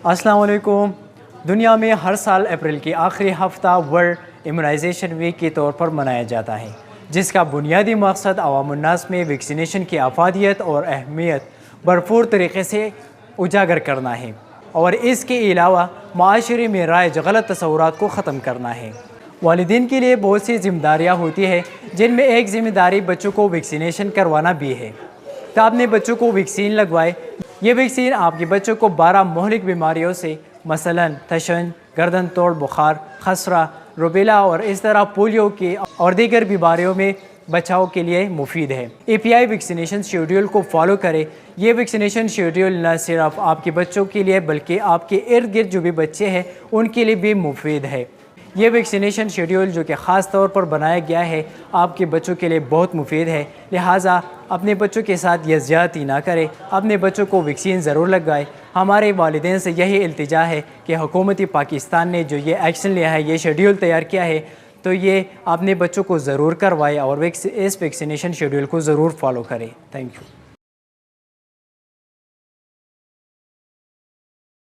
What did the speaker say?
السلام علیکم۔ دنیا میں ہر سال اپریل کی آخری ہفتہ ورلڈ امیونائزیشن ویک کے طور پر منایا جاتا ہے، جس کا بنیادی مقصد عوام الناس میں ویکسینیشن کی افادیت اور اہمیت بھرپور طریقے سے اجاگر کرنا ہے، اور اس کے علاوہ معاشرے میں رائج غلط تصورات کو ختم کرنا ہے۔ والدین کے لیے بہت سی ذمہ داریاں ہوتی ہیں، جن میں ایک ذمہ داری بچوں کو ویکسینیشن کروانا بھی ہے۔ تو اپنے بچوں کو ویکسین لگوائے۔ یہ ویکسین آپ کے بچوں کو 12 مہلک بیماریوں سے مثلا تشنج، گردن توڑ بخار، خسرہ، روبیلا اور اس طرح پولیو کی اور دیگر بیماریوں میں بچاؤ کے لیے مفید ہے۔ اے پی آئی ویکسینیشن شیڈول کو فالو کرے۔ یہ ویکسینیشن شیڈول نہ صرف آپ کے بچوں کے لیے بلکہ آپ کے ارد گرد جو بھی بچے ہیں ان کے لیے بھی مفید ہے۔ یہ ویکسینیشن شیڈول جو کہ خاص طور پر بنایا گیا ہے آپ کے بچوں کے لیے بہت مفید ہے، لہٰذا اپنے بچوں کے ساتھ یہ زیادتی نہ کرے، اپنے بچوں کو ویکسین ضرور لگائے۔ ہمارے والدین سے یہی التجا ہے کہ حکومت پاکستان نے جو یہ ایکشن لیا ہے، یہ شیڈول تیار کیا ہے، تو یہ اپنے بچوں کو ضرور کروائے اور اس ویکسینیشن شیڈول کو ضرور فالو کرے۔ Thank you.